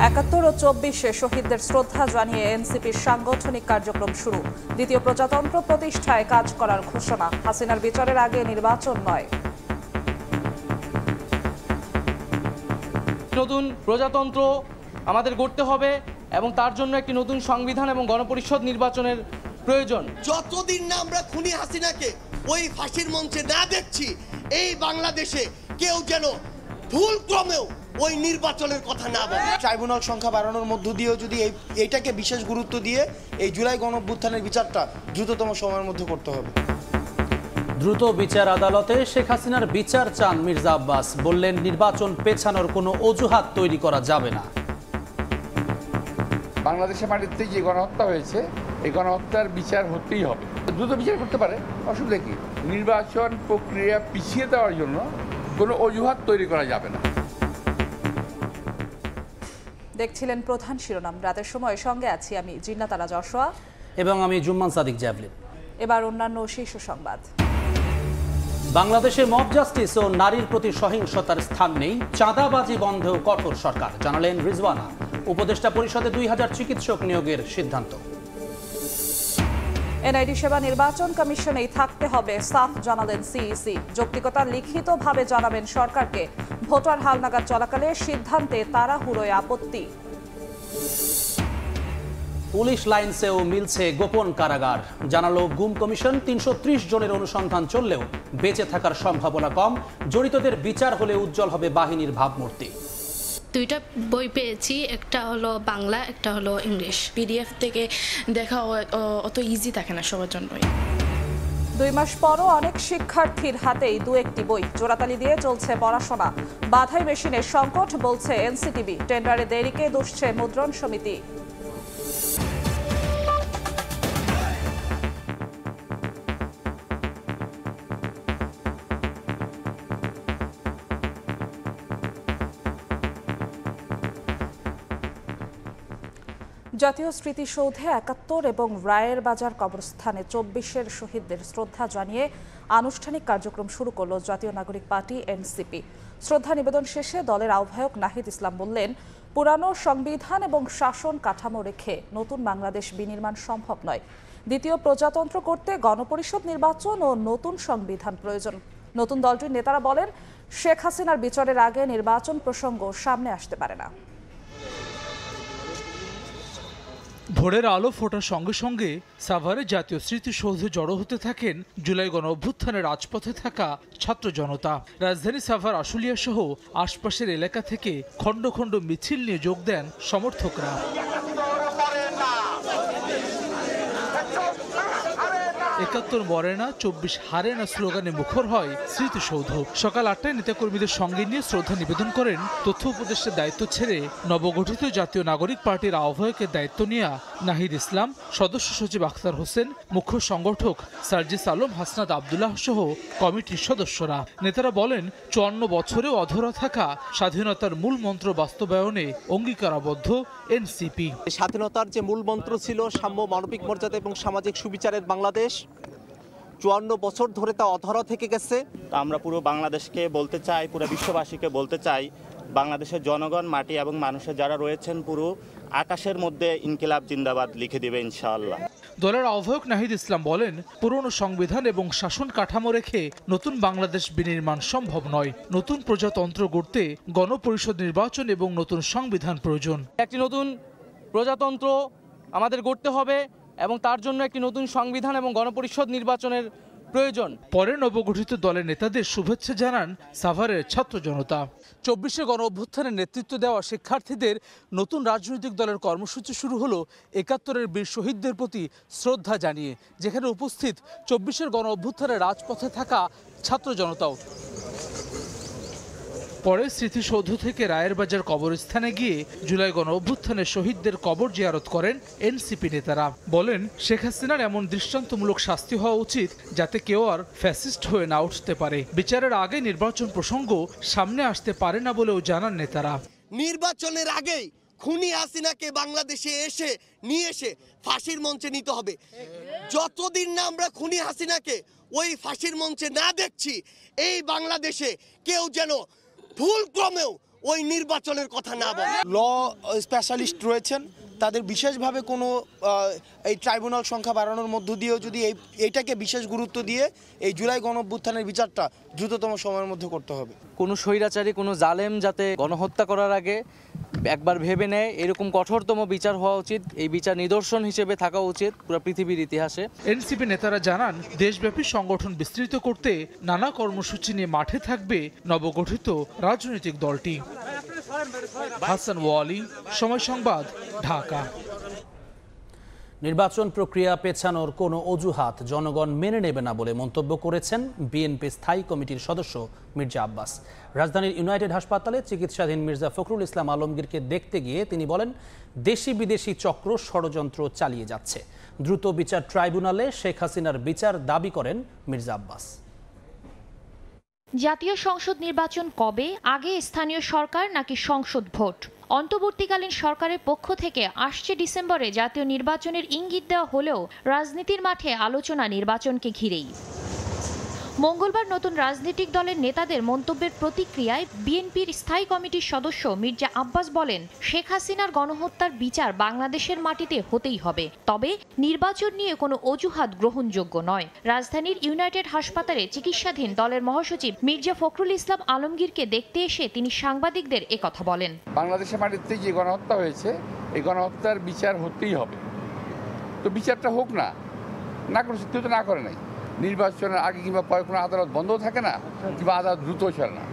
৭১ ও ২৪-এ শহীদদের শ্রদ্ধা জানিয়ে এনসিপির সাংগঠনিক কার্যক্রম শুরু। দ্বিতীয় প্রজাতন্ত্র প্রতিষ্ঠায় কাজ করার ঘোষণা। হাসিনার বিচারের আগে নির্বাচন নয়। নতুন প্রজাতন্ত্র আমাদের গড়তে হবে এবং তার জন্য একটি নতুন সংবিধান এবং গণপরিষদ নির্বাচনের প্রয়োজন। যতদিন না আমরা খুনি হাসিনাকে ওই ফাঁসির মঞ্চে না দেখছি, এই বাংলাদেশে কেউ যেন ভুলক্রমেও ওই নির্বাচনের কথা না বলে। ট্রাইব্যুনাল সংখ্যা বাড়ানোর মধ্য দিয়েও যদি এইটাকে বিশেষ গুরুত্ব দিয়ে এই জুলাই গণঅভ্যুত্থানের বিচারটা দ্রুততম সময়ের মধ্যে করতে হবে। দ্রুত বিচার আদালতে শেখ হাসিনার বিচার চান মির্জা আব্বাস। বললেন, নির্বাচন পেছানোর কোনো অজুহাত তৈরি করা যাবে না। বাংলাদেশের মাটিতে যে গণহত্যা হয়েছে, এই গণহত্যার বিচার হতেই হবে। দ্রুত বিচার করতে পারে, অসুবিধা কি? নির্বাচন প্রক্রিয়া পিছিয়ে দেওয়ার জন্য কোনো অজুহাত তৈরি করা যাবে না। দেখছিলেন প্রধান শিরোনাম। রাতের সময় সঙ্গে আছি আমি জিন্নাতারা যশোয়া এবং আমি জুম্মান সাদিক জ্যাভলিন। এবার অন্যান্য শীর্ষ সংবাদ। বাংলাদেশে মব জাস্টিস ও নারীর প্রতি সহিংসতার স্থান নেই, চাঁদাবাজি বন্ধেও কঠোর সরকার, জানালেন রিজওয়ানা। উপদেষ্টা পরিষদে ২০০০ চিকিৎসক নিয়োগের সিদ্ধান্ত। এনআইডি সেবা নির্বাচন কমিশনেই থাকতে হবে, সাফ জানালেন সিইসি। যৌক্তিকতা লিখিতভাবে জানাবেন সরকারকে। ভোটার হালনাগাদ চলাকালে সিদ্ধান্তে তাড়াহুড়োয় আপত্তি। পুলিশ লাইন্সেও মিলছে গোপন কারাগার, জানালো গুম কমিশন। ৩৩০ জনের অনুসন্ধান চললেও বেঁচে থাকার সম্ভাবনা কম। জড়িতদের বিচার হলে উজ্জ্বল হবে বাহিনীর ভাবমূর্তি। দুইটা বই পেয়েছি, একটা হলো বাংলা, একটা হলো ইংলিশ। পিডিএফ থেকে দেখা অত ইজি থাকে না সবার জন্যই। ২ মাস পরও অনেক শিক্ষার্থীর হাতেই দু একটি বই। জোড়াতালি দিয়ে চলছে পড়াশোনা। বাধাই মেশিনের সংকট, বলছে এনসিটিবি। টেন্ডারে দেরিকে দুষছে মুদ্রণ সমিতি। জাতীয় স্মৃতিসৌধে ৭১ এবং রায়ের বাজার কবরস্থানে ২৪-এর শহীদদের শ্রদ্ধা জানিয়ে আনুষ্ঠানিক কার্যক্রম শুরু করল জাতীয় নাগরিক পার্টি এনসিপি। শ্রদ্ধা নিবেদন শেষে দলের আহ্বায়ক নাহিদ ইসলাম বললেন, পুরানো সংবিধান এবং শাসন কাঠামো রেখে নতুন বাংলাদেশ বিনির্মাণ সম্ভব নয়। দ্বিতীয় প্রজাতন্ত্র করতে গণপরিষদ নির্বাচন ও নতুন সংবিধান প্রয়োজন। নতুন দলটির নেতারা বলেন, শেখ হাসিনার বিচারের আগে নির্বাচন প্রসঙ্গ সামনে আসতে পারে না। ভোরের আলো ফোটার সঙ্গে সঙ্গে সাভারে জাতীয় স্মৃতিসৌধে জড়ো হতে থাকেন জুলাই গণ অভ্যুত্থানের রাজপথে থাকা ছাত্র জনতা। রাজধানী সাভার, আশুলিয়া সহ আশপাশের এলাকা থেকে খণ্ড খণ্ড মিছিল নিয়ে যোগ দেন সমর্থকরা। ৭১ মরে না, ২৪ হারে না স্লোগানে মুখর হয় স্মৃতিসৌধ। সকাল ৮টায় নেতাকর্মীদের সঙ্গে নিয়ে শ্রদ্ধা নিবেদন করেন তথ্য উপদেষ্টার দায়িত্ব ছেড়ে নবগঠিত জাতীয় নাগরিক পার্টির আহ্বায়কের দায়িত্ব নেওয়া নাহিদ ইসলাম, সদস্য সচিব আখতার হোসেন, মুখ্য সংগঠক সার্জিস আলম, হাসনাত আবদুল্লাহ সহ কমিটির সদস্যরা। নেতারা বলেন, ৫৪ বছরেও অধরা থাকা স্বাধীনতার মূল মন্ত্র বাস্তবায়নে অঙ্গীকারাবদ্ধ এনসিপি। স্বাধীনতার যে মূল মন্ত্র ছিল সাম্য, মানবিক মর্যাদা এবং সামাজিক সুবিচারের বাংলাদেশ, ৫৪ বছর ধরে তা অধরা থেকে গেছে। আমরা পুরো বাংলাদেশকে বলতে চাই, পুরো বিশ্ববাসীকে বলতে চাই, বাংলাদেশের জনগণ, মাটি এবং মানুষের যারা রয়েছেন, পুরো আকাশের মধ্যে ইনকিলাব জিন্দাবাদ লিখে দেবে ইনশাআল্লাহ। দলের আহ্বায়ক নাহিদ ইসলাম বলেন, পুরনো সংবিধান এবং শাসন কাঠামো রেখে নতুন বাংলাদেশ বিনির্মাণ সম্ভব নয়। নতুন প্রজাতন্ত্র গড়তে গণপরিষদ নির্বাচন এবং নতুন সংবিধান প্রয়োজন। একটি নতুন প্রজাতন্ত্র আমাদের গড়তে হবে এবং তার জন্য একটি নতুন সংবিধান এবং গণপরিষদ নির্বাচনের প্রয়োজন। পরে নবগঠিত দলের নেতাদের শুভেচ্ছা জানান সাভারের ছাত্র জনতা। ২৪শে গণ অভ্যুত্থানের নেতৃত্ব দেওয়া শিক্ষার্থীদের নতুন রাজনৈতিক দলের কর্মসূচি শুরু হলো ৭১-এর বীর শহীদদের প্রতি শ্রদ্ধা জানিয়ে, যেখানে উপস্থিত ২৪-এর গণ অভ্যুত্থানের রাজপথে থাকা ছাত্র জনতাও। পরে স্মৃতিসৌধ থেকে রায়ের বাজার কবরস্থানে গিয়ে জুলাই গণ অভ্যুত্থানের শহীদদের কবর জিয়ারত করেন এনসিপি নেতারা। বলেন, শেখ হাসিনার এমন দৃষ্টান্তমূলক শাস্তি হওয়া উচিত যাতে কেউ আর ফ্যাসিস্ট হয়ে না উঠতে পারে। বিচারের আগে নির্বাচন প্রসঙ্গ সামনে আসতে পারে না বলেও জানান নেতারা। নির্বাচনের আগেই খুনি হাসিনাকে বাংলাদেশে নিয়ে এসে ফাঁসির মঞ্চে নিতে হবে। যতদিন না আমরা খুনি হাসিনাকে ওই ফাঁসির মঞ্চে না দেখছি, এই বাংলাদেশে কেউ যেন ভুলক্রমেও ওই নির্বাচনের কথা না বলে। ল স্পেশালিস্ট রয়েছেন, তাদের বিশেষভাবে কোনো এই ট্রাইব্যুনাল সংখ্যা বাড়ানোর মধ্য দিয়েও যদি এইটাকে বিশেষ গুরুত্ব দিয়ে এই জুলাই গণঅভ্যুত্থানের বিচারটা দ্রুততম সময়ের মধ্যে করতে হবে। কোনো স্বৈরাচারী কোনো জালেম যাতে গণহত্যা করার আগে একবার ভেবে নেয়, এরকম কঠোরতম বিচার হওয়া উচিত। এই বিচার নিদর্শন হিসেবে থাকা উচিত পুরো পৃথিবীর ইতিহাসে। এনসিপি নেতারা জানান, দেশব্যাপী সংগঠন বিস্তৃত করতে নানা কর্মসূচি নিয়ে মাঠে থাকবে নবগঠিত রাজনৈতিক দলটি। হাসান ওয়ালি, সময় সংবাদ, ঢাকা। নির্বাচন প্রক্রিয়া পেছানোর কোনো অজুহাত জনগণ মেনে নেবে না বলে মন্তব্য করেছেন বিএনপি স্থায়ী কমিটির সদস্য মির্জা আব্বাস। রাজধানীর ইউনাইটেড হাসপাতালে চিকিৎসাধীন মির্জা ফখরুল ইসলাম আলমগীরকে দেখতে গিয়ে তিনি বলেন, দেশি বিদেশি চক্র ষড়যন্ত্র চালিয়ে যাচ্ছে। দ্রুত বিচার ট্রাইব্যুনালে শেখ হাসিনার বিচার দাবি করেন মির্জা আব্বাস। জাতীয় সংসদ নির্বাচন কবে, আগে স্থানীয় সরকার নাকি সংসদ ভোট? অন্তর্বর্তীকালীন সরকারের পক্ষ থেকে আসছে ডিসেম্বরে জাতীয় নির্বাচনের ইঙ্গিত দেওয়া হলেও রাজনীতির মাঠে আলোচনা নির্বাচনকে ঘিরেই। মঙ্গলবার নতুন রাজনৈতিক দলের নেতাদের মন্তব্যের প্রতিক্রিয়ায় বিএনপির স্থায়ী কমিটির সদস্য মির্জা আব্বাস বলেন, শেখ হাসিনার গণহত্যার বিচার বাংলাদেশের মাটিতে হতেই হবে, তবে নির্বাচন নিয়ে কোনো অজুহাত গ্রহণযোগ্য নয়। রাজধানীর ইউনাইটেড হাসপাতালে চিকিৎসাধীন দলের মহাসচিব মির্জা ফখরুল ইসলাম আলমগীরকে দেখতে এসে তিনি সাংবাদিকদের একথা বলেন। বাংলাদেশের মাটিতে যে গণহত্যা হয়েছে, এই গণহত্যার বিচার হতেই হবে। তো বিচারটা হোক না, না করে সত্যি তো না করে নাই। নির্বাচনের আগে কিংবা পরে কোনো আদালত বন্ধও থাকে না, কিংবা আদালত দ্রুত চলে না।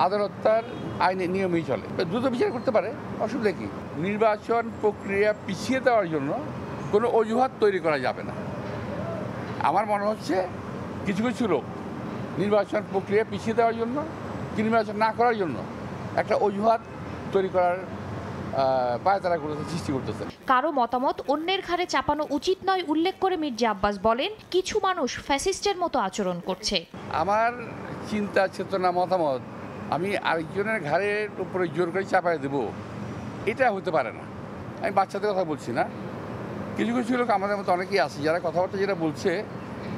আদালত তার আইনের নিয়মেই চলে, দ্রুত বিচার করতে পারে, অসুবিধা কি? নির্বাচন প্রক্রিয়া পিছিয়ে দেওয়ার জন্য কোনো অজুহাত তৈরি করা যাবে না। আমার মনে হচ্ছে কিছু কিছু লোক নির্বাচন প্রক্রিয়া পিছিয়ে দেওয়ার জন্য, নির্বাচন না করার জন্য একটা অজুহাত তৈরি করার সৃষ্টি করতেছে। কারো মতামত অন্যের ঘাড়ে চাপানো উচিত নয় উল্লেখ করে মির্জা আব্বাস বলেন, কিছু মানুষ ফ্যাসিস্টের মতো আচরণ করছে। আমার চিন্তা চেতনা মতামত আমি আরেকজনের ঘাড়ের উপরে জোর করে চাপাই দেব, এটা হতে পারে না। আমি বাচ্চাদের কথা বলছি না, কিছু কিছু লোক আমাদের মতো অনেকেই আছে যারা কথাবার্তা যেটা বলছে,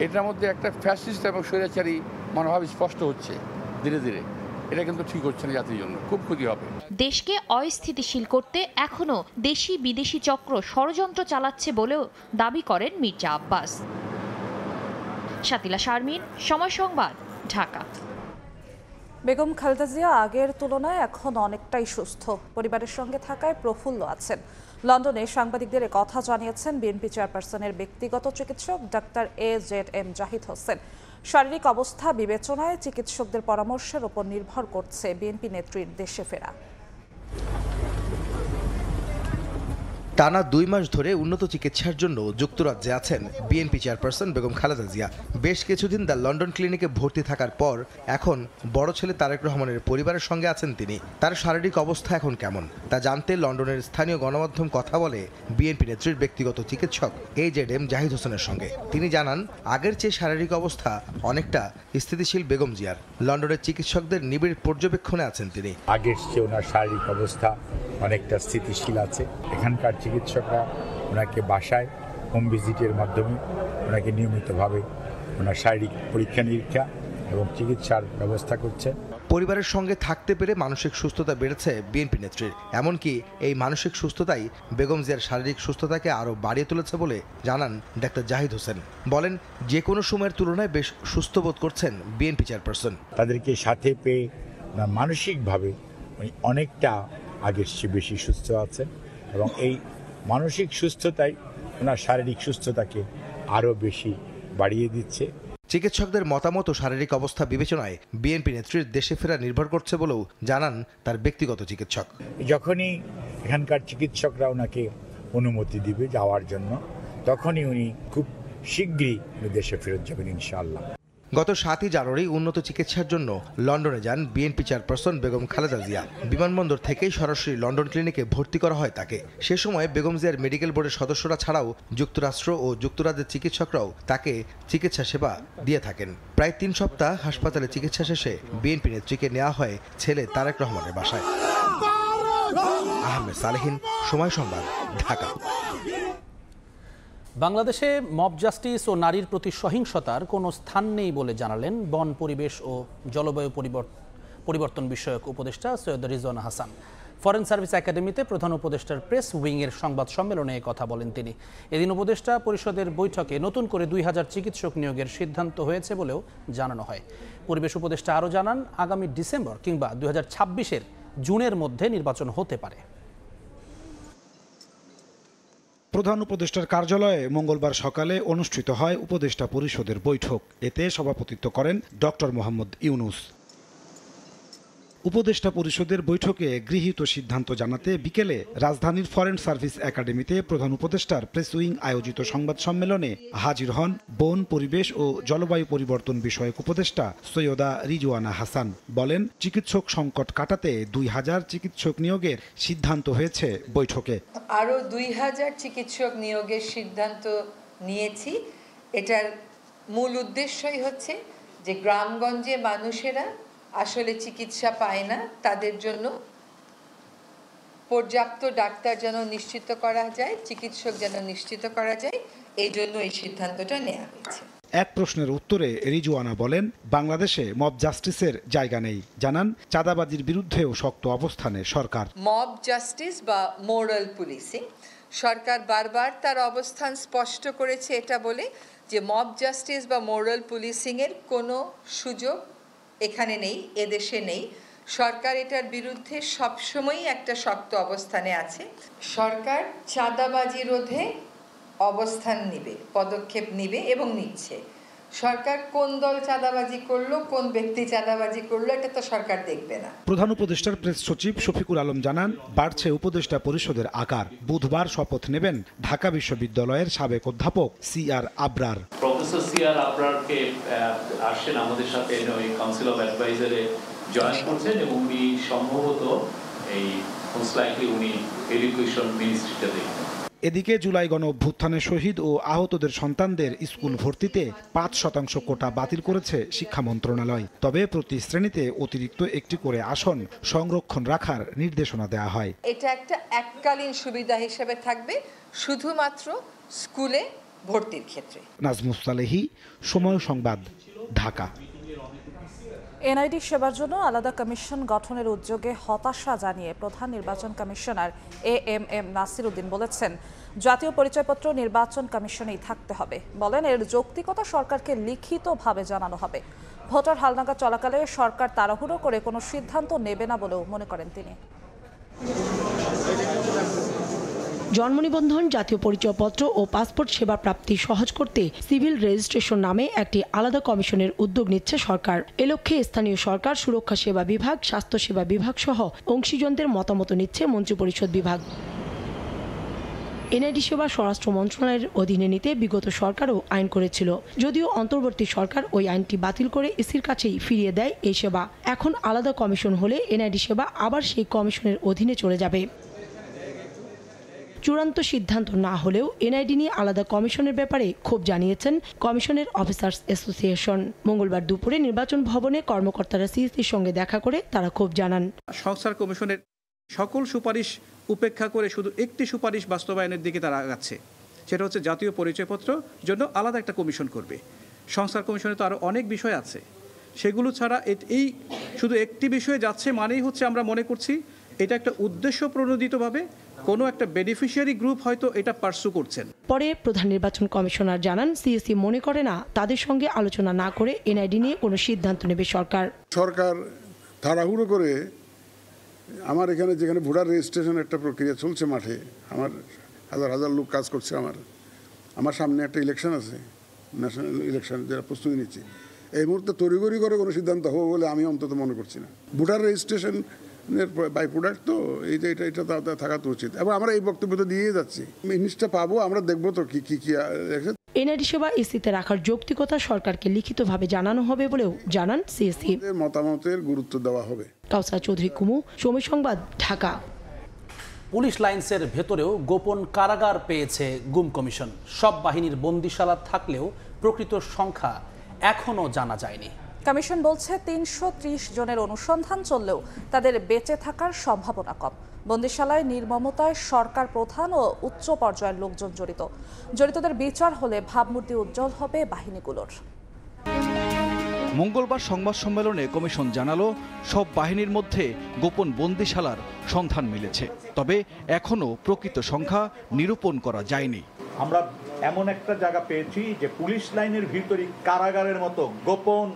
এটার মধ্যে একটা ফ্যাসিস্ট এবং স্বৈরাচারী মনোভাব স্পষ্ট হচ্ছে ধীরে ধীরে। এটা কিন্তু ঠিক হচ্ছে না, জাতির জন্য খুব ক্ষতি হবে। দেশকে অস্থিতিশীল করতে এখনো দেশি বিদেশি চক্র ষড়যন্ত্র চালাচ্ছে বলেও দাবি করেন মির্জা আব্বাস। শাতিলা শারমিন, সময় সংবাদ, ঢাকা। বেগম খালেদা জিয়া আগের তুলনায় এখন অনেকটাই সুস্থ, পরিবারের সঙ্গে থাকায় প্রফুল্ল আছেন। লন্ডনে সাংবাদিকদের কথা জানিয়েছেন বিএনপি চেয়ারপারসনের ব্যক্তিগত চিকিৎসক ডাক্তার AZM জাহিদ হোসেন। শারীরিক অবস্থা বিবেচনায় চিকিৎসকদের পরামর্শের উপর নির্ভর করছে বিএনপি নেত্রীর দেশে ফেরা। টানা 2 মাস ধরে উন্নত চিকিৎসার জন্য যুক্তরাজ্যে আছেন বিএনপি চেয়ারপারসন বেগম খালেদা জিয়া। বেশ কিছুদিন দ্য লন্ডন ক্লিনিকে ভর্তি থাকার পর এখন বড় ছেলে তারেক রহমানের পরিবারের সঙ্গে আছেন তিনি। তার শারীরিক অবস্থা এখন কেমন তা জানতে লন্ডনের স্থানীয় গণমাধ্যম কথা বলে বিএনপি নেত্রীর ব্যক্তিগত চিকিৎসক AZM জাহিদ হোসেনের সঙ্গে। তিনি জানান, আগের চেয়ে শারীরিক অবস্থা অনেকটা স্থিতিশীল বেগম জিয়ার। লন্ডনের চিকিৎসকদের নিবিড় পর্যবেক্ষণে আছেন তিনি। আগের চেয়ে ওনার শারীরিক অবস্থা অনেকটা স্থিতিশীল আছে। এখানকার চিকিৎসকরা ওনাকে বাসায় হোম ভিজিটের মাধ্যমে ওনাকে নিয়মিতভাবে ওনার শারীরিক পরীক্ষা নিরীক্ষা এবং চিকিৎসার ব্যবস্থা করছে। পরিবারের সঙ্গে থাকতে পেরে মানসিক সুস্থতা বেড়েছে বিএনপি নেত্রীর। এমনকি এই মানসিক সুস্থতাই বেগম জিয়ার শারীরিক সুস্থতাকে আরও বাড়িয়ে তুলেছে বলে জানান ডাক্তার জাহিদ হোসেন। বলেন, যে কোনো সময়ের তুলনায় বেশ সুস্থ বোধ করছেন বিএনপি চেয়ারপারসন। তাদেরকে সাথে পেয়ে মানসিকভাবে অনেকটা আগের চেয়ে বেশি সুস্থ আছেন এবং এই মানসিক সুস্থতাই ওনার শারীরিক সুস্থতাকে আরও বেশি বাড়িয়ে দিচ্ছে। চিকিৎসকদের মতামত ও শারীরিক অবস্থা বিবেচনায় বিএনপি নেত্রীর দেশে ফেরা নির্ভর করছে বলেও জানান তার ব্যক্তিগত চিকিৎসক। যখনই এখানকার চিকিৎসকরা ওনাকে অনুমতি দিবে যাওয়ার জন্য, তখনই উনি খুব শীঘ্রই দেশে ফেরত যাবেন ইনশাআল্লাহ। গত 7 জানুয়ারি উন্নত চিকিৎসার জন্য লন্ডনে যান বিএনপি চেয়ারপারসন বেগম খালেদা জিয়া। বিমানবন্দর থেকেই সরাসরি লন্ডন ক্লিনিকে ভর্তি করা হয় তাকে। সে সময় বেগম জিয়ার মেডিকেল বোর্ডের সদস্যরা ছাড়াও যুক্তরাষ্ট্র ও যুক্তরাজ্যের চিকিৎসকরাও তাকে চিকিৎসা সেবা দিয়ে থাকেন। প্রায় 3 সপ্তাহ হাসপাতালে চিকিৎসা শেষে বিএনপি নেত্রীকে নেওয়া হয় ছেলে তারেক রহমানের বাসায়। আহমেদ সালেহিন, সময় সংবাদ, ঢাকা। বাংলাদেশে মব জাস্টিস ও নারীর প্রতি সহিংসতার কোনো স্থান নেই বলে জানালেন বন, পরিবেশ ও জলবায়ু পরিবর্তন বিষয়ক উপদেষ্টা সৈয়দ রিজওয়ানা হাসান। ফরেন সার্ভিস একাডেমিতে প্রধান উপদেষ্টার প্রেস উইংয়ের সংবাদ সম্মেলনে কথা বলেন তিনি। এদিন উপদেষ্টা পরিষদের বৈঠকে নতুন করে 2000 চিকিৎসক নিয়োগের সিদ্ধান্ত হয়েছে বলেও জানানো হয়। পরিবেশ উপদেষ্টা আরও জানান, আগামী ডিসেম্বর কিংবা 2026-এর জুনের মধ্যে নির্বাচন হতে পারে। প্রধান উপদেষ্টার কার্যালয়ে মঙ্গলবার সকালে অনুষ্ঠিত হয় উপদেষ্টা পরিষদের বৈঠক। এতে সভাপতিত্ব করেন ডক্টর মোহাম্মদ ইউনুস। উপদেষ্টা পরিষদের বৈঠকে গৃহীত সিদ্ধান্ত জানাতে বিকেলে রাজধানীর ফরেন সার্ভিস একাডেমিতে প্রধান উপদেষ্টার প্রেস উইং আয়োজিত সংবাদ সম্মেলনে হাজির হন বন, পরিবেশ ও জলবায়ু পরিবর্তন বিষয়ক উপদেষ্টা সৈয়দা রিজওয়ানা হাসান। বলেন, চিকিৎসক সংকট কাটাতে 2000 চিকিৎসক নিয়োগের সিদ্ধান্ত হয়েছে বৈঠকে। আরও 2000 চিকিৎসক নিয়োগের সিদ্ধান্ত নিয়েছি। এটার মূল উদ্দেশ্যই হচ্ছে যে গ্রামগঞ্জে মানুষেরা আসলে চিকিৎসা পায় না, তাদের জন্য পর্যাপ্ত ডাক্তার যেন নিশ্চিত করা যায়, চিকিৎসক যেন নিশ্চিত করা যায়, এই জন্য এই সিদ্ধান্তটা নেওয়া হয়েছে। এক প্রশ্নের উত্তরে রিজওয়ানা বলেন, বাংলাদেশে মব জাস্টিসের জায়গা নেই। জানান, চাঁদাবাজির বিরুদ্ধেও শক্ত অবস্থানে সরকার। মব জাস্টিস বা মোরাল পুলিশিং, সরকার বারবার তার অবস্থান স্পষ্ট করেছে এটা বলে যে মব জাস্টিস বা মোরাল পুলিশিংয়ের কোনো সুযোগ এখানে নেই, এদেশে নেই। সরকার এটার বিরুদ্ধে সবসময়ই একটা শক্ত অবস্থানে আছে। সরকার চাঁদাবাজি রোধে অবস্থান নেবে, পদক্ষেপ নেবে এবং নিচ্ছে। সরকার কোন দল চাঁদাবাজি করলো, কোন ব্যক্তি চাঁদাবাজি করলো, এটা তো সরকার দেখবে না। প্রধান উপদেষ্টার প্রেস সচিব শফিকুল আলম জানান, বাড়ছে উপদেষ্টা পরিষদের আকার। বুধবার শপথ নেবেন ঢাকা বিশ্ববিদ্যালয়ের সাবেক অধ্যাপক সিআর আবরার। প্রফেসর সিআর আবরারকে আসছেন আমাদের সাথে ওই কাউন্সিল অফ অ্যাডভাইজারে জয়েন করছেন এবং উনি সম্ভবত এই মোস্ট লাইকলি উনি এডুকেশন মিনিস্ট্রিটা দেখবেন। এদিকে জুলাই গণ অভ্যুত্থানে শহীদ ও আহতদের সন্তানদের স্কুল ভর্তিতে 5% কোটা বাতিল করেছে শিক্ষা মন্ত্রণালয়। তবে প্রতি শ্রেণীতে অতিরিক্ত একটি করে আসন সংরক্ষণ রাখার নির্দেশনা দেওয়া হয়। এটা একটা এককালীন সুবিধা হিসেবে থাকবে শুধুমাত্র স্কুলে ভর্তির ক্ষেত্রে। নাজমুস সালেহী, সময় সংবাদ, ঢাকা। এনআইডি সেবার জন্য আলাদা কমিশন গঠনের উদ্যোগে হতাশা জানিয়ে প্রধান নির্বাচন কমিশনার এএমএম নাসির উদ্দিন বলেছেন, জাতীয় পরিচয়পত্র নির্বাচন কমিশনেই থাকতে হবে। বলেন, এর যৌক্তিকতা সরকারকে লিখিতভাবে জানানো হবে। ভোটার হালনাগাদ চলাকালে সরকার তাড়াহুড়ো করে কোনো সিদ্ধান্ত নেবে না বলেও মনে করেন তিনি। জন্ম নিবন্ধন, জাতীয় পরিচয়পত্র ও পাসপোর্ট সেবা প্রাপ্তি সহজ করতে সিভিল রেজিস্ট্রেশন নামে একটি আলাদা কমিশনের উদ্যোগ নিচ্ছে সরকার। এ লক্ষ্যে স্থানীয় সরকার, সুরক্ষা সেবা বিভাগ, স্বাস্থ্য সেবা বিভাগ সহ অংশীজনদের মতামত নিচ্ছে মন্ত্রিপরিষদ বিভাগ। এনআইডি সেবা স্বরাষ্ট্র মন্ত্রণালয়ের অধীনে নিতে বিগত সরকারও আইন করেছিল, যদিও অন্তর্বর্তী সরকার ওই আইনটি বাতিল করে ইসির কাছেই ফিরিয়ে দেয় এই সেবা। এখন আলাদা কমিশন হলে এনআইডি সেবা আবার সেই কমিশনের অধীনে চলে যাবে। চূড়ান্ত সিদ্ধান্ত না হলেও এনআইডি নিয়ে আলাদা কমিশনের ব্যাপারে ক্ষোভ জানিয়েছেন কমিশনের অফিসার্স অ্যাসোসিয়েশন। মঙ্গলবার দুপুরে নির্বাচন ভবনে কর্মকর্তারা সিইসির সঙ্গে দেখা করে তারা ক্ষোভ জানান। সংস্কার কমিশনের সকল সুপারিশ উপেক্ষা করে শুধু একটি সুপারিশ বাস্তবায়নের দিকে তারা আগাচ্ছে, সেটা হচ্ছে জাতীয় পরিচয়পত্র জন্য আলাদা একটা কমিশন করবে। সংস্কার কমিশনে তো আরও অনেক বিষয় আছে, সেগুলো ছাড়া এই শুধু একটি বিষয়ে যাচ্ছে মানেই হচ্ছে আমরা মনে করছি এটা একটা উদ্দেশ্য প্রণোদিতভাবে কোনো একটা বেনিফিশিয়ারি গ্রুপ হয়তো এটা পার্সু করছেন। পরে প্রধান নির্বাচন কমিশনার জানান, সিইসি মনে করে না তাদের সঙ্গে আলোচনা না করে এনআইডি নিয়ে কোনো সিদ্ধান্ত নেবে সরকার। সরকার তাড়াহুড়ো করে আমার এখানে যেখানে ভোটার রেজিস্ট্রেশন একটা প্রক্রিয়া চলছে, মাঠে আমার হাজার হাজার লোক কাজ করছে, আমার সামনে একটা ইলেকশন আছে, ন্যাশনাল ইলেকশন, যারা প্রস্তুতি নিচ্ছে, এই মুহূর্তে তড়িঘড়ি করে কোনো সিদ্ধান্ত হবে বলে আমি অন্তত মনে করছি না। ভোটার রেজিস্ট্রেশন বাই প্রোডাক্ট তো এটা থাকা তো উচিত, এবং আমরা এই বক্তব্য তো দিয়ে যাচ্ছি। জিনিসটা পাবো, আমরা দেখবো তো কি এনআইডি সেবা ইসিতে রাখার যৌক্তিকতা সরকারকে লিখিতভাবে জানানো হবে বলেও জানান সিএসি। মতামতের গুরুত্ব দেওয়া হবে। কাউসার চৌধুরী কুমু, সময় সংবাদ, ঢাকা। পুলিশ লাইন্সের ভেতরেও গোপন কারাগার পেয়েছে গুম কমিশন। সব বাহিনীর বন্দিশালা থাকলেও প্রকৃত সংখ্যা এখনও জানা যায়নি। কমিশন বলছে 330 জনের অনুসন্ধান চললেও তাদের বেঁচে থাকার সম্ভাবনা কম। বন্দিশালায় নির্মমতায় সরকার প্রধান ও উচ্চ পর্যায়ের লোকজন জড়িতদের বিচার হলে ভাবমূর্তি উজ্জ্বল হবে বাহিনীগুলোর। মঙ্গলবার সংবাদ সম্মেলনে কমিশন জানালো সব বাহিনীর মধ্যে গোপন বন্দিশালার সন্ধান মিলেছে, তবে এখনও প্রকৃত সংখ্যা নিরূপণ করা যায়নি। আমরা এমন একটা জায়গা পেয়েছি যে পুলিশ লাইনের ভিতরে কারাগারের মতো গোপন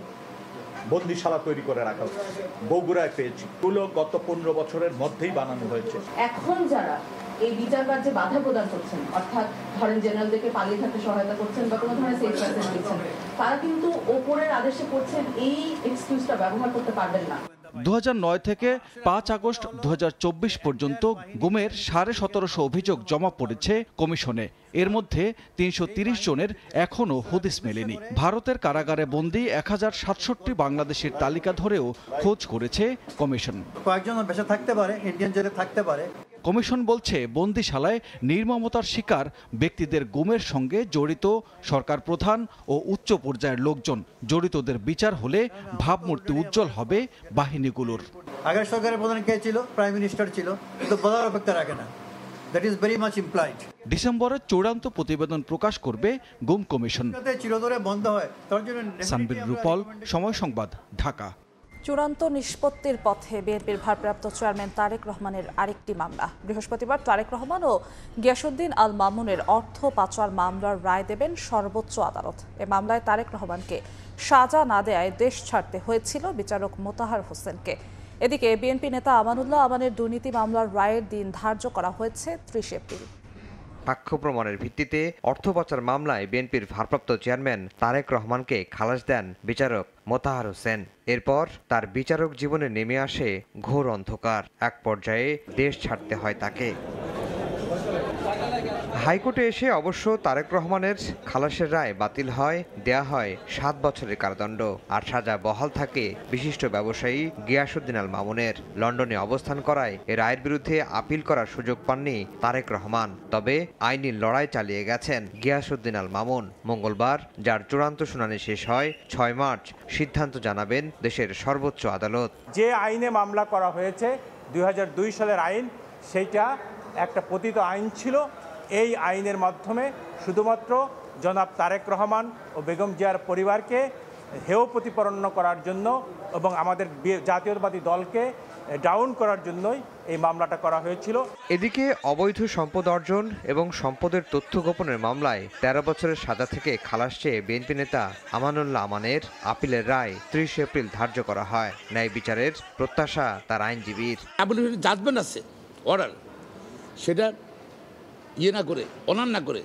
বন্দিশালা তৈরি করে রাখা হচ্ছে, বগুড়ায় পেয়েছি। এগুলো গত 15 বছরের মধ্যেই বানানো হয়েছে। এখন যারা এই বিচার কার্যে বাধা প্রদান করছেন, অর্থাৎ ধরেন জেনারেলদেরকে পালিয়ে থাকতে সহায়তা করছেন বা কোনো ধরনের সেফ পার্সন দিচ্ছেন, তারা কিন্তু ওপরের আদেশে করছেন এই এক্সকিউজটা ব্যবহার করতে পারবেন না। 2009 থেকে 5 আগস্ট 2024 পর্যন্ত গুমের 1750 অভিযোগ জমা পড়েছে কমিশনে। এর মধ্যে 330 জনের এখনও হদিস মেলেনি। ভারতের কারাগারে বন্দী 1067 বাংলাদেশের তালিকা ধরেও খোঁজ করেছে কমিশন। কয়েকজন বেঁচে থাকতে পারে, ইন্ডিয়ান জেলে থাকতে পারে। কমিশন বলছে বন্দিশালায় নির্মমতার শিকার ব্যক্তিদের গুমের সঙ্গে জড়িত সরকার প্রধান ও উচ্চ পর্যায়ের লোকজন। জড়িতদের বিচার হলে ভাবমূর্তি উজ্জ্বল হবে বাহিনীগুলোর। আগের সরকারের প্রধান কে ছিল? প্রাইম মিনিস্টার ছিল, কিন্তু বলার অপেক্ষা রাখে না। That is very much implied. ডিসেম্বরে চূড়ান্ত প্রতিবেদন প্রকাশ করবে গুম কমিশন। চিরতরে বন্ধ হয় তার জন্য। সানবির রূপল, সময় সংবাদ, ঢাকা। চূড়ান্ত নিষ্পত্তির পথে বিএনপির ভারপ্রাপ্ত চেয়ারম্যান তারেক রহমানের আরেকটি মামলা। বৃহস্পতিবার তারেক রহমান ও গিয়াসউদ্দিন আল মামুনের অর্থ পাচার মামলার রায় দেবেন সর্বোচ্চ আদালত। এ মামলায় তারেক রহমানকে সাজা না দেয়ায় দেশ ছাড়তে হয়েছিল বিচারক মোতাহার হোসেনকে। এদিকে বিএনপি নেতা আমানুল্লাহ আমানের দুর্নীতি মামলার রায়ের দিন ধার্য করা হয়েছে 30 এপ্রিল। সাক্ষ্য প্রমাণের ভিত্তিতে অর্থ পাচার মামলায় বিএনপির ভারপ্রাপ্ত চেয়ারম্যান তারেক রহমানকে খালাস দেন বিচারক মোতাহার হোসেন। এরপর তার বিচারক জীবনে নেমে আসে ঘোর অন্ধকার। এক পর্যায়ে দেশ ছাড়তে হয় তাকে। হাইকোর্টে এসে অবশ্য তারেক রহমানের খালাসের রায় বাতিল হয়, দেয়া হয় 7 বছরের কারাদণ্ড। আর সাজা বহাল থাকে বিশিষ্ট ব্যবসায়ী গিয়াসউদ্দিন আল মামুনের। লন্ডনে অবস্থান করায় এ রায়ের বিরুদ্ধে আপিল করার সুযোগ পাননি তারেক রহমান। তবে আইনি লড়াই চালিয়ে গেছেন গিয়াসউদ্দিন আল মামুন। মঙ্গলবার যার চূড়ান্ত শুনানি শেষ হয় 6 মার্চ সিদ্ধান্ত জানাবেন দেশের সর্বোচ্চ আদালত। যে আইনে মামলা করা হয়েছে 2002 সালের আইন, সেইটা একটা পতিত আইন ছিল। এই আইনের মাধ্যমে শুধুমাত্র জনাব তারেক রহমান ও বেগম জিয়ার পরিবারকে হেয় প্রতিপন্ন করার জন্য এবং আমাদের জাতীয়তাবাদী দলকে ডাউন করার জন্যই এই মামলাটা করা হয়েছিল। এদিকে অবৈধ সম্পদ অর্জন এবং সম্পদের তথ্য গোপনের মামলায় 13 বছরের সাজা থেকে খালাস চেয়ে বিএনপি নেতা আমানুল্লাহ আমানের আপিলের রায় 30 এপ্রিল ধার্য করা হয়। ন্যায় বিচারের প্রত্যাশা তার আইনজীবীর। জাজমেন্ট আছে, অর্ডার, সেটা না করে অনার না করে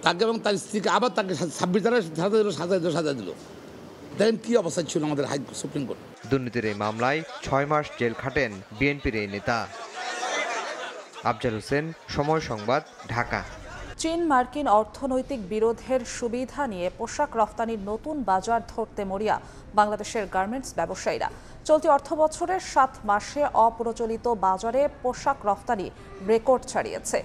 তাকে এবং তার স্ত্রীকে আবার তাকে 26 ধারা সাজা দিল। দেখেন কি অবস্থা ছিল আমাদের সুপ্রিম কোর্ট। দুর্নীতির এই মামলায় 6 মাস জেল খাটেন বিএনপির এই নেতা। আফজাল হোসেন, সময় সংবাদ, ঢাকা। চীন মার্কিন অর্থনৈতিক বিরোধের সুবিধা নিয়ে পোশাক রফতানির নতুন বাজার ধরতে মরিয়া বাংলাদেশের গার্মেন্টস ব্যবসায়ীরা। চলতি অর্থবছরের 7 মাসে অপ্রচলিত বাজারে পোশাক রফতানি রেকর্ড ছাড়িয়েছে।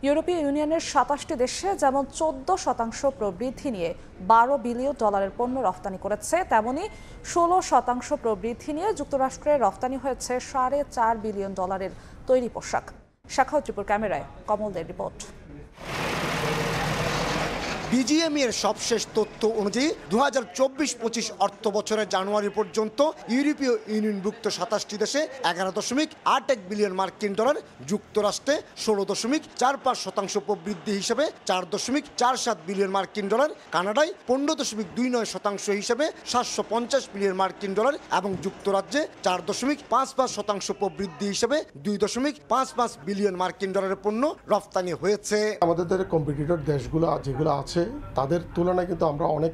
ইউরোপীয় ইউনিয়নের 27টি দেশে যেমন 14% প্রবৃদ্ধি নিয়ে $12 বিলিয়ন পণ্য রফতানি করেছে, তেমনি 16% প্রবৃদ্ধি নিয়ে যুক্তরাষ্ট্রে রফতানি হয়েছে $4.5 বিলিয়ন তৈরি পোশাক। শাখাও ত্রিপুর ক্যামেরায় কমলদের রিপোর্ট। বিজিএমই এর সবশেষ তথ্য অনুযায়ী 2024-25 অর্থ বছরের জানুয়ারি পর্যন্ত ইউরোপীয় ইউনিয়নভুক্ত 27টি দেশে $11.81 বিলিয়ন মার্কিন ডলার, যুক্তরাষ্ট্রে 16.45% প্রবৃদ্ধি হিসেবে $4.47 বিলিয়ন মার্কিন ডলার, কানাডায় 15.29% হিসেবে $750 বিলিয়ন মার্কিন ডলার এবং যুক্তরাজ্যে 4.55% প্রবৃদ্ধি হিসেবে $2.55 বিলিয়ন মার্কিন ডলারের পণ্য রফতানি হয়েছে। আমাদের কম্পিটিটর দেশগুলো যেগুলো আছে তাদের তুলনায় কিন্তু আমরা অনেক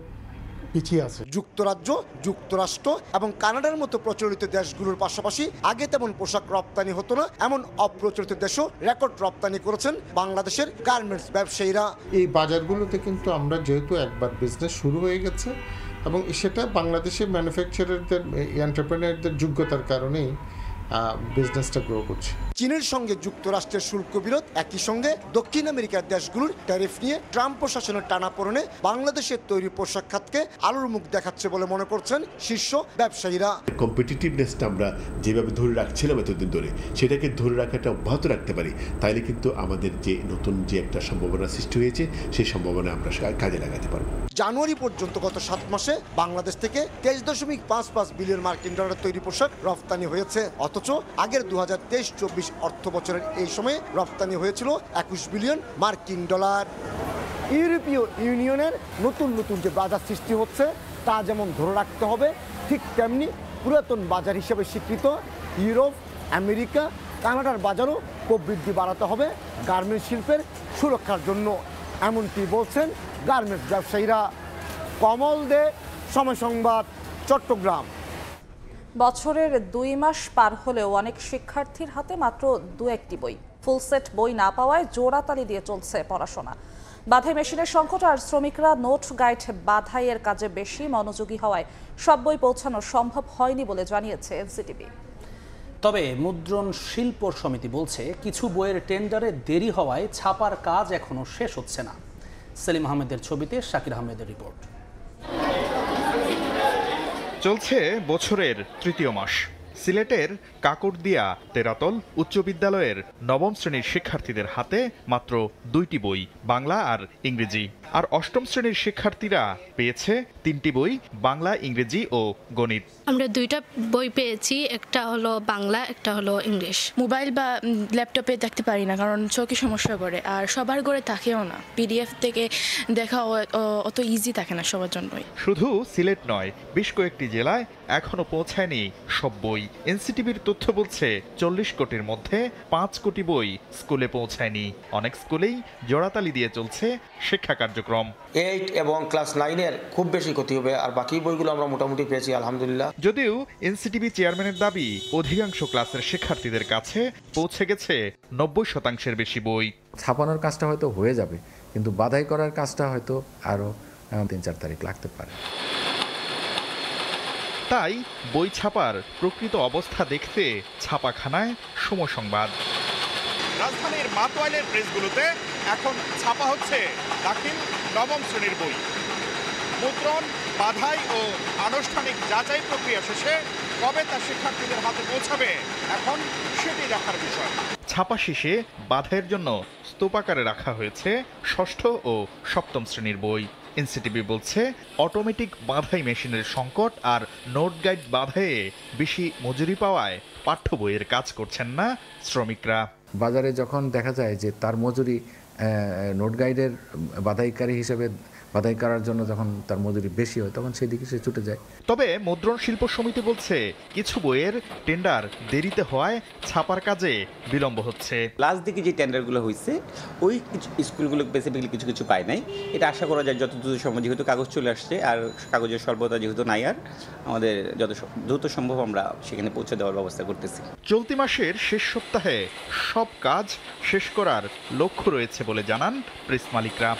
পিছিয়ে আছি। যুক্তরাজ্য, যুক্তরাষ্ট্র এবং কানাডার মতো প্রচলিত দেশগুলোর পাশাপাশি আগে তেমন পোশাক রপ্তানি হতো না এমন অপ্রচলিত দেশও রেকর্ড রপ্তানি করেছেন বাংলাদেশের গার্মেন্টস ব্যবসায়ীরা। এই বাজারগুলোতে কিন্তু আমরা যেহেতু একবার বিজনেস শুরু হয়ে গেছে এবং সেটা বাংলাদেশের ম্যানুফ্যাকচারারদের, এন্টারপ্রেনারদের যোগ্যতার কারণেই বিজনেসটা গ্রো করছে। চীনের সঙ্গে যুক্তরাষ্ট্রের শুল্ক বিরোধ, একই সঙ্গে দক্ষিণ আমেরিকার দেশগুলোর ট্যারিফ নিয়ে ট্রাম্প প্রশাসনের টানাপোড়েনে বাংলাদেশের তৈরি পোশাক খাতকে আলোর মুখ দেখাচ্ছে বলে মনে করছেন শীর্ষ ব্যবসায়ীরা। কম্পিটিটিভনেসটা আমরা যেভাবে ধরে রাখছিলাম এতদিন ধরে, সেটাকে ধরে রাখাটা অব্যাহত রাখতে পারি, তাইলে কিন্তু আমাদের যে নতুন যে একটা সম্ভাবনা সৃষ্টি হয়েছে সেই সম্ভাবনা আমরা কাজে লাগাতে পারবো। জানুয়ারি পর্যন্ত গত 7 মাসে বাংলাদেশ থেকে 23.55 বিলিয়ন মার্কিন ডলার তৈরি পোশাক রপ্তানি হয়েছে। অথচ আগের 2023-24 অর্থ বছরের এই সময়ে রপ্তানি হয়েছিল 21 বিলিয়ন মার্কিন ডলার। ইউরোপীয় ইউনিয়নের নতুন নতুন যে বাজার সৃষ্টি হচ্ছে তা যেমন ধরে রাখতে হবে, ঠিক তেমনি পুরাতন বাজার হিসেবে স্বীকৃত ইউরোপ, আমেরিকা, কানাডার বাজারও প্রবৃদ্ধি বাড়াতে হবে গার্মেন্টস শিল্পের সুরক্ষার জন্য, এমনটি বলছেন গার্মেন্টস ব্যবসায়ীরা। কমল দে, সময় সংবাদ, চট্টগ্রাম। বছরের 2 মাস পার হলেও অনেক শিক্ষার্থীর হাতে মাত্র 2-1টি বই। ফুল সেট বই না পাওয়ায় জোড়াতালি দিয়ে চলছে পড়াশোনা। বাধাই মেশিনের সংকট আর শ্রমিকরা নোট গাইড বাধাইয়ের কাজে বেশি মনোযোগী হওয়ায় সব বই পৌঁছানো সম্ভব হয়নি বলে জানিয়েছে এনসিটিবি। তবে মুদ্রণ শিল্প সমিতি বলছে কিছু বইয়ের টেন্ডারে দেরি হওয়ায় ছাপার কাজ এখনো শেষ হচ্ছে না। সেলিম আহমেদের ছবিতে শাকির আহমেদের রিপোর্ট। চলছে বছরের তৃতীয় মাস। সিলেটের কাকড়দিয়া তেরাতল উচ্চ বিদ্যালয়ের নবম শ্রেণীর শিক্ষার্থীদের হাতে মাত্র 2টি বই, বাংলা আর ইংরেজি। আর অষ্টম শ্রেণীর শিক্ষার্থীরা পেয়েছে 3টি বই, বাংলা, ইংরেজি ও গণিত। আমরা 2টা বই পেয়েছি, একটা হলো বাংলা, একটা হলো ইংলিশ। মোবাইল বা ল্যাপটপে দেখতে পারি না কারণ চোখে সমস্যা করে, আর সবার ঘরে থাকেও না। পিডিএফ থেকে দেখা অত ইজি থাকে না সবার জন্যই। শুধু সিলেট নয়, বেশ কয়েকটি জেলায় এখনো পৌঁছায়নি সব বই। এনসিটিভির তথ্য বলছে 40 কোটির মধ্যে 5 কোটি বই স্কুলে পৌঁছায়নি। অনেক স্কুলেই জোড়াতালি দিয়ে চলছে শিক্ষা কার্যক্রম। 8 এবং ক্লাস 9-এর খুব বেশি ক্ষতি হবে, আর বাকি বইগুলো আমরা মোটামুটি পেয়েছি আলহামদুলিল্লাহ। যদিও এনসিটিভি চেয়ারম্যানের দাবি অধিকাংশ ক্লাসের শিক্ষার্থীদের কাছে পৌঁছে গেছে 90% বেশি বই। ছাপানোর কাজটা হয়তো হয়ে যাবে, কিন্তু বাধাই করার কাজটা হয়তো আরো 3-4 তারিখ লাগতে পারে। তাই বই ছাপার প্রকৃত অবস্থা দেখতে ছাপাখানায় সময় সংবাদ। রাজধানীর মাতোয়াইলের প্রেসগুলোতে এখন ছাপা হচ্ছে দাখিল নবম শ্রেণীর বই। মুদ্রণ, বাধাই ও আনুষ্ঠানিক যাচাই প্রক্রিয়া শেষে কবে তা শিক্ষার্থীদের হাতে পৌঁছাবে এখন সেটি দেখার বিষয়। ছাপা শেষে বাধাইয়ের জন্য স্তূপাকারে রাখা হয়েছে ষষ্ঠ ও সপ্তম শ্রেণীর বই। এনসিটিভি বলছে অটোমেটিক বাধাই মেশিনের সংকট আর নোট গাইড বাধাইয়ে বেশি মজুরি পাওয়ায় পাঠ্য বইয়ের কাজ করছেন না শ্রমিকরা। বাজারে যখন দেখা যায় যে তার মজুরি নোট গাইডের বাধাইকারী হিসেবে বাধাই করার জন্য যখন তার মজুরি বেশি হয় তখন সেদিকে সে ছুটে যায়। তবে মুদ্রণ শিল্প সমিতি বলছে কিছু বইয়ের টেন্ডার দেরিতে হওয়ায় ছাপার কাজে বিলম্ব হচ্ছে। লাস্ট দিকে যে টেন্ডারগুলো হয়েছে ওই স্কুলগুলো বেসিক্যালি কিছু কিছু পায় নাই। এটা আশা করা যায় যত দ্রুত সম্ভব, যেহেতু কাগজ চলে আসছে আর কাগজের স্বল্পতা যেহেতু নাই, আর আমাদের যত দ্রুত সম্ভব আমরা সেখানে পৌঁছে দেওয়ার ব্যবস্থা করতেছি। চলতি মাসের শেষ সপ্তাহে সব কাজ শেষ করার লক্ষ্য রয়েছে বলে জানান প্রেস মালিকরা।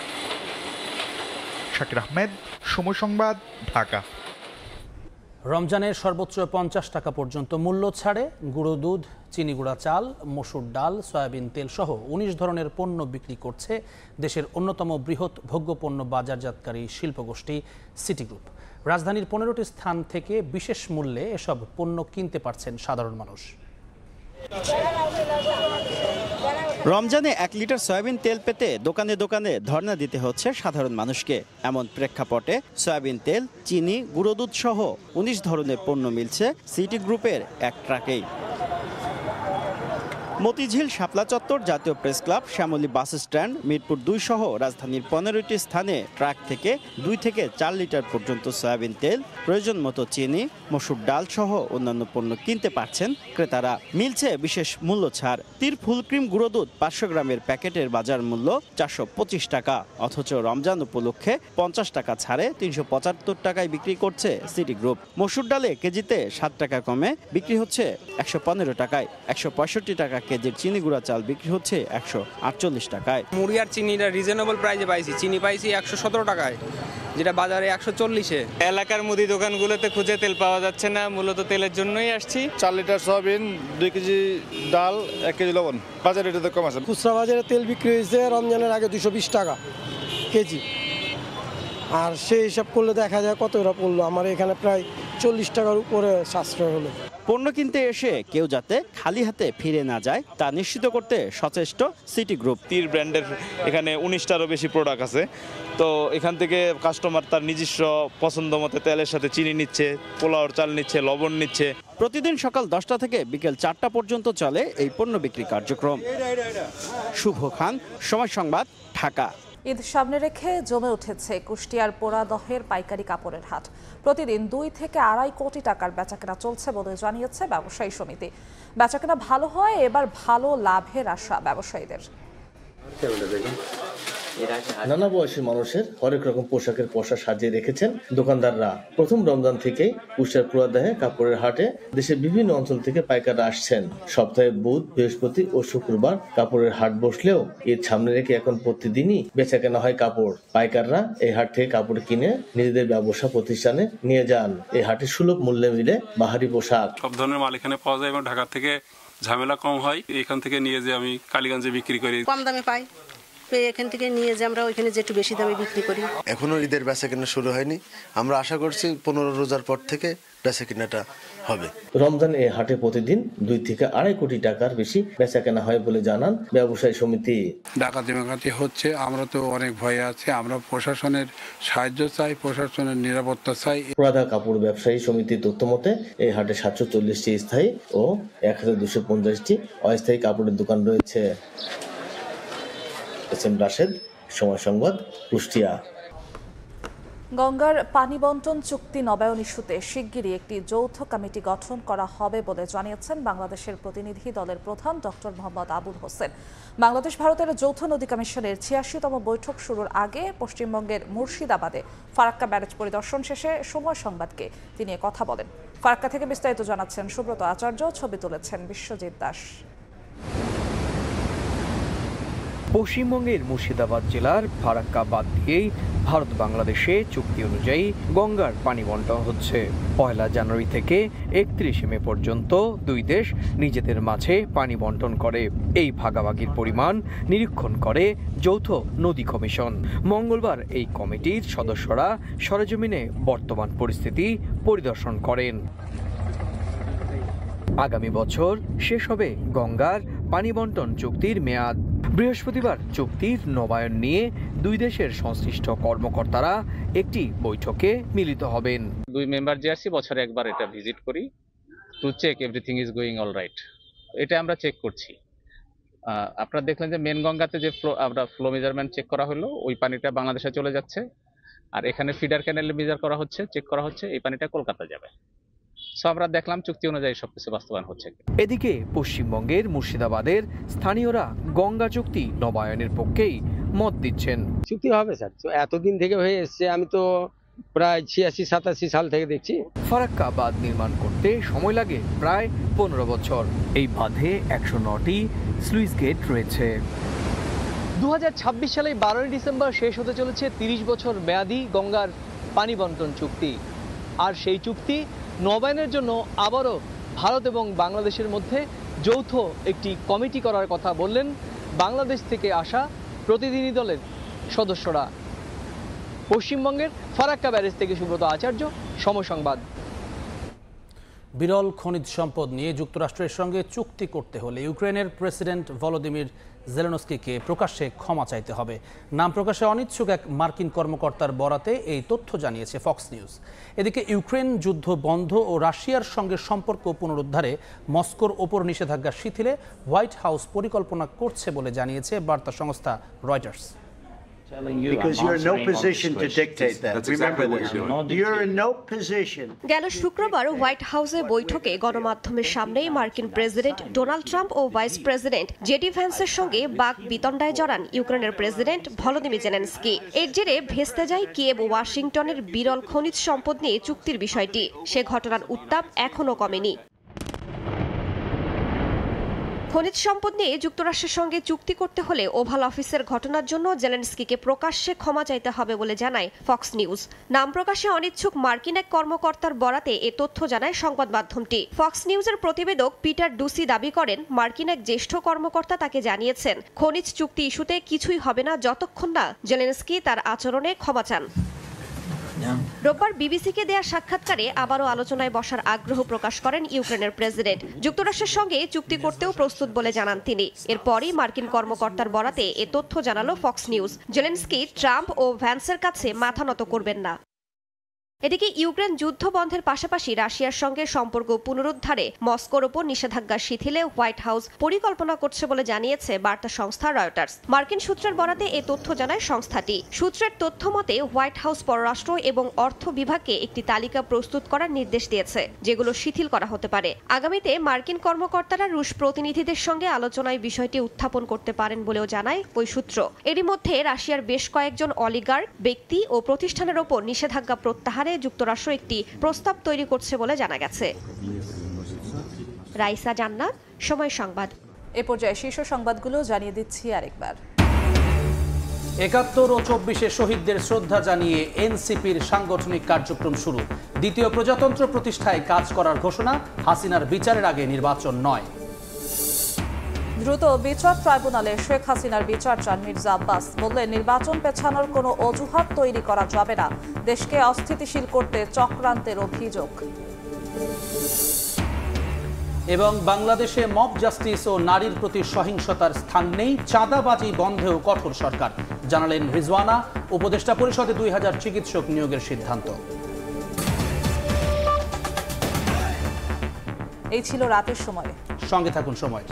শাকির আহমেদ, সময় সংবাদ, ঢাকা। রমজানের সর্বোচ্চ 50 টাকা পর্যন্ত মূল্য ছাড়ে গুঁড়ো দুধ, চিনি গুঁড়া চাল, মসুর ডাল, সয়াবিন তেল সহ 19 ধরনের পণ্য বিক্রি করছে দেশের অন্যতম বৃহৎ ভোগ্যপণ্য বাজারজাতকারী শিল্পগোষ্ঠী সিটি গ্রুপ। রাজধানীর 15টি স্থান থেকে বিশেষ মূল্যে এসব পণ্য কিনতে পারছেন সাধারণ মানুষ। রমজানে 1 লিটার সয়াবিন তেল পেতে দোকানে দোকানে ধর্ণা দিতে হচ্ছে সাধারণ মানুষকে। এমন প্রেক্ষাপটে সয়াবিন তেল, চিনি, গুঁড়ো দুধ সহ 19 ধরনের পণ্য মিলছে সিটি গ্রুপের এক ট্রাকেই। Motijheel, Shapla Chattar, Jatiya press club, Shyamoli bus stand, Mirpur 2 সহ রাজধানীর 15টি স্থানে ট্রাক থেকে 2 থেকে 4 লিটার পর্যন্ত সয়াবিন তেল, প্রয়োজন মতো চিনি, মসুর ডাল সহ অন্যান্য পণ্য কিনতে পারছেন ক্রেতারা। মিলছে বিশেষ মূল্য ছাড়। তীর ফুল ক্রিম গুঁড়ো দুধ 500 গ্রামের প্যাকেটের বাজার মূল্য 425 টাকা, অথচ রমজান উপলক্ষে 50 টাকা ছাড়ে 375 টাকায় বিক্রি করছে সিটি গ্রুপ। মসুর ডালে কেজিতে 7 টাকা কমে বিক্রি হচ্ছে 115 টাকায়। 165 টাকা কেজির চিনি গুঁড়া চাল বিক্রি হচ্ছে 148 টাকায়। মুড়ি আর চিনিটা রিজনেবল প্রাইসে পাইছি। চিনি পাইছি 117 টাকায়, যেটা বাজারে 140-এ। এলাকার মুদি দোকানগুলোতে খুঁজে তেল পাওয়া যাচ্ছে না, মূলত তেলের জন্যই আসছি। 4 লিটার সয়াবিন, 2 কেজি ডাল, 1 কেজি লবণ, বাজারে এটা কম আছে। খুচরা বাজারে তেল বিক্রি হয়েছে রমজানের আগে 220 টাকা কেজি, আর সেই হিসাব করলে দেখা যায় কত এরা পড়লো। আমার এখানে প্রায় 40 টাকার উপরে সাশ্রয় হলো। পণ্য কিনতে এসে কেউ যাতে খালি হাতে ফিরে না যায় তা নিশ্চিত করতে সচেষ্ট সিটি গ্রুপ। তীর ব্র্যান্ডের এখানে 19টারও বেশি প্রোডাক্ট আছে, তো এখান থেকে কাস্টমার তার নিজস্ব পছন্দ মতো তেলের সাথে চিনি নিচ্ছে, পোলাওর চাল নিচ্ছে, লবণ নিচ্ছে। প্রতিদিন সকাল 10টা থেকে বিকেল 4টা পর্যন্ত চলে এই পণ্য বিক্রি কার্যক্রম। শুভ খান, সময় সংবাদ, ঢাকা। ঈদ সামনে রেখে জমে উঠেছে কুষ্টিয়ার পোড়াদহের পাইকারি কাপড়ের হাট। প্রতিদিন 2 থেকে 2.5 কোটি টাকার বেচাকেনা চলছে বলে জানিয়েছে ব্যবসায়ী সমিতি। বেচাকেনা ভালো হয় এবার ভালো লাভের আশা ব্যবসায়ীদের। নানা বয়সী মানুষের হরেক রকম পোশাকের পসরা সাজিয়ে রেখেছেন দোকানদাররা। প্রথম রমজান থেকেই কুষ্টিয়ার পোড়াদহে কাপড়ের হাটে দেশের বিভিন্ন অঞ্চল থেকে পাইকাররা আসছেন। সপ্তাহে বুধ, বৃহস্পতি ও শুক্রবার কাপড়ের হাট বসলেও ঈদ সামনে রেখে এখন প্রতিদিনই বেচাকেনা হয় কাপড়। পাইকাররা এই হাট থেকে কাপড় কিনে নিজেদের ব্যবসা প্রতিষ্ঠানে নিয়ে যান। এই হাটে সুলভ মূল্যে মিলে বাহারি পোশাক। সব ধরনের মাল এখানে পাওয়া যায় এবং ঢাকা থেকে ঝামেলা কম হয়। এখান থেকে নিয়ে যে আমি কালীগঞ্জে বিক্রি করি, কম দামে পাই। এখান থেকে নিয়ে যে আমরা ওইখানে যে একটু বেশি দামে বিক্রি করি। এখনো ঈদের বেচাকেনা শুরু হয়নি, আমরা আশা করছি 15 রোজার পর থেকে বেচাকেনাটা হবে। রমজান এই হাটে প্রতিদিন 2 থেকে 2.5 কোটি টাকার বেশি বেচাকেনা হয় বলে জানান ব্যবসায়ী সমিতি। ডাকাতি হচ্ছে, আমরা তো অনেক ভয়ে আছি। আমরা প্রশাসনের সাহায্য চাই, প্রশাসনের নিরাপত্তা চাই। পোড়াদা কাপড় ব্যবসায়ী সমিতির তথ্য মতে এই হাটে 740টি স্থায়ী ও 1250টি অস্থায়ী কাপড়ের দোকান রয়েছে। রাশেদ, সময় সংবাদ, কুষ্টিয়া। গঙ্গার পানি বন্টন চুক্তি নবায়ন ইস্যুতে শিগগিরই একটি যৌথ কমিটি গঠন করা হবে বলে জানিয়েছেন বাংলাদেশের প্রতিনিধি দলের প্রধান ডক্টর মোহাম্মদ আবুল হোসেন। বাংলাদেশ ভারতের যৌথ নদী কমিশনের 86তম বৈঠক শুরুর আগে পশ্চিমবঙ্গের মুর্শিদাবাদে ফারাক্কা ব্যারেজ পরিদর্শন শেষে সময় সংবাদকে তিনি কথা বলেন। ফারাক্কা থেকে বিস্তারিত জানাচ্ছেন সুব্রত আচার্য, ছবি তুলেছেন বিশ্বজিৎ দাস। পশ্চিমবঙ্গের মুর্শিদাবাদ জেলার ফারাক্কা বাদ দিয়েই ভারত বাংলাদেশে চুক্তি অনুযায়ী গঙ্গার পানি বন্টন হচ্ছে। 1 জানুয়ারি থেকে 31 মে পর্যন্ত দুই দেশ নিজেদের মাঝে পানি বন্টন করে। এই ভাগাভাগির পরিমাণ নিরীক্ষণ করে যৌথ নদী কমিশন। মঙ্গলবার এই কমিটির সদস্যরা সরেজমিনে বর্তমান পরিস্থিতি পরিদর্শন করেন। আগামী বছর শেষ হবে গঙ্গার পানি বন্টন চুক্তির মেয়াদ। বৃহস্পতিবার চুক্তির নবায়ন নিয়ে দুই দেশের সংশ্লিষ্ট কর্মকর্তারা একটি বৈঠকে মিলিত হবেন। 2 মেম্বার জিআরসি বছরে একবার এটা ভিজিট করি to check everything is going all right. এটা আমরা চেক করছি। আপনারা দেখলেন যে মেন গঙ্গাতে যে আমরা ফ্লো মেজারমেন্ট চেক করা হলো, ওই পানিটা বাংলাদেশে চলে যাচ্ছে, আর এখানে ফিডার ক্যানেলে মেজার করা হচ্ছে, চেক করা হচ্ছে, এই পানিটা কলকাতা যাবে। আমরা দেখলাম চুক্তি অনুযায়ী সবকিছু বাস্তবায়ন হচ্ছে। এদিকে পশ্চিমবঙ্গের মুর্শিদাবাদের স্থানীয়রা গঙ্গা চুক্তি নবায়নের পক্ষেই মত দিচ্ছেন। চুক্তি হবে স্যার, এতদিন থেকে হয়ে এসছে, আমি তো প্রায় 86-87 সাল থেকে দেখছি। ফারাক্কা বাঁধ নির্মাণ করতে সময় লাগে প্রায় 15 বছর। এই বাঁধে 109টি স্লুইস গেট রয়েছে। 2026 সালে 12 ডিসেম্বর শেষ হতে চলেছে 30 বছর মেয়াদী গঙ্গার পানি বন্টন চুক্তি। আর সেই চুক্তি নবায়নের জন্য আবারও ভারত এবং বাংলাদেশের মধ্যে যৌথ একটি কমিটি করার কথা বললেন বাংলাদেশ থেকে আসা প্রতিনিধি দলের সদস্যরা। পশ্চিমবঙ্গের ফারাক্কা ব্যারেজ থেকে সুব্রত আচার্য, সময় সংবাদ। বিরল খনিজ সম্পদ নিয়ে যুক্তরাষ্ট্রের সঙ্গে চুক্তি করতে হলে ইউক্রেনের প্রেসিডেন্ট ভলোদিমির জেলেনস্কিকে প্রকাশ্যে ক্ষমা চাইতে হবে। নাম প্রকাশে অনিচ্ছুক এক মার্কিন কর্মকর্তার বরাতে এই তথ্য জানিয়েছে ফক্স নিউজ। এদিকে ইউক্রেন যুদ্ধ বন্ধ ও রাশিয়ার সঙ্গে সম্পর্ক পুনরুদ্ধারে মস্কোর ওপর নিষেধাজ্ঞা শিথিলে হোয়াইট হাউস পরিকল্পনা করছে বলে জানিয়েছে বার্তা সংস্থা Reuters. Because you're in no position to dictate that. Remember this. You're in no position. গেল শুক্রবার হোয়াইট হাউসে বৈঠকে গণমাধ্যমের সামনেই মার্কিন প্রেসিডেন্ট ডোনাল্ড ট্রাম্প ও ভাইস প্রেসিডেন্ট জেডি ভ্যান্সের সঙ্গে বাক বিতণ্ডায় জড়ান ইউক্রেনের প্রেসিডেন্ট ভলোদিমির জেলেনস্কি। এর জেরে ভেস্তে যায় কিয়েভ ও ওয়াশিংটনের বিরল খনিজ সম্পদ নিয়ে চুক্তির বিষয়টি। সে ঘটনার উত্তাপ এখনো কমেনি। খনিজ সম্পদ নিয়ে যুক্তরাষ্ট্রের সঙ্গে চুক্তি করতে হলে ওভাল অফিসের ঘটনার জন্য জেলেনস্কিকে প্রকাশ্যে ক্ষমা চাইতে হবে বলে জানায় ফক্স নিউজ। নাম প্রকাশে অনিচ্ছুক মার্কিন এক কর্মকর্তার বরাতে এ তথ্য জানায় সংবাদ মাধ্যমটি। ফক্স নিউজের প্রতিবেদক পিটার ডুসি দাবি করেন, মার্কিন এক জ্যেষ্ঠ কর্মকর্তা তাকে জানিয়েছেন খনিজ চুক্তি ইস্যুতে কিছুই হবে না যতক্ষণ না জেলেনস্কি তার আচরণে ক্ষমা চান। রোববার বিবিসিকে দেয়া সাক্ষাৎকারে আবারও আলোচনায় বসার আগ্রহ প্রকাশ করেন ইউক্রেনের প্রেসিডেন্ট। যুক্তরাষ্ট্রের সঙ্গে চুক্তি করতেও প্রস্তুত বলে জানান তিনি। এরপরই মার্কিন কর্মকর্তার বরাতে এ তথ্য জানালো ফক্স নিউজ। জেলেনস্কি ট্রাম্প ও ভ্যান্সের কাছে মাথা নত করবেন না। এদিকে ইউক্রেন যুদ্ধ বন্ধের পাশাপাশি রাশিয়ার সঙ্গে সম্পর্ক পুনরুদ্ধারে মস্কোর ওপর নিষেধাজ্ঞা শিথিলে হোয়াইট হাউস পরিকল্পনা করছে বলে জানিয়েছে বার্তা সংস্থা রয়টার্স। মার্কিন সূত্রের বরাতে এ তথ্য জানায় সংস্থাটি। সূত্রের তথ্য মতে হোয়াইট হাউস পররাষ্ট্র এবং অর্থ বিভাগকে একটি তালিকা প্রস্তুত করার নির্দেশ দিয়েছে, যেগুলো শিথিল করা হতে পারে। আগামীতে মার্কিন কর্মকর্তারা রুশ প্রতিনিধিদের সঙ্গে আলোচনায় বিষয়টি উত্থাপন করতে পারেন বলেও জানায় ওই সূত্র। এরই মধ্যে রাশিয়ার বেশ কয়েকজন অলিগার্ক ব্যক্তি ও প্রতিষ্ঠানের ওপর নিষেধাজ্ঞা প্রত্যাহারে যুক্তরাষ্ট্র একটি প্রস্তাব তৈরি করছে বলে জানা গেছে। রাইসা জান্নাত, সময় সংবাদ। এ পর্যায়ে শীর্ষ সংবাদগুলো জানিয়ে দিচ্ছি আরেকবার। ৭১ ও ২৪ শহীদদের শ্রদ্ধা জানিয়ে এনসিপির সাংগঠনিক কার্যক্রম শুরু। দ্বিতীয় প্রজাতন্ত্র প্রতিষ্ঠায় কাজ করার ঘোষণা। হাসিনার বিচারের আগে নির্বাচন নয়। দ্রুত বিচার ট্রাইব্যুনালে শেখ হাসিনার বিচার চান মির্জা আব্বাস। বললেন, নির্বাচন পেছানোর কোনো অজুহাত তৈরি করা যাবে না। দেশকে অস্থিতিশীল করতে চক্রান্তের অভিযোগ। এবং বাংলাদেশে মব জাস্টিস ও নারীর প্রতি সহিংসতার স্থান নেই, চাঁদাবাজি বন্ধেও কঠোর সরকার, জানালেন রিজওয়ানা। উপদেষ্টা পরিষদে ২০০০ চিকিৎসক নিয়োগের সিদ্ধান্ত। এই ছিল রাতের সময়। সঙ্গে থাকুন সময়।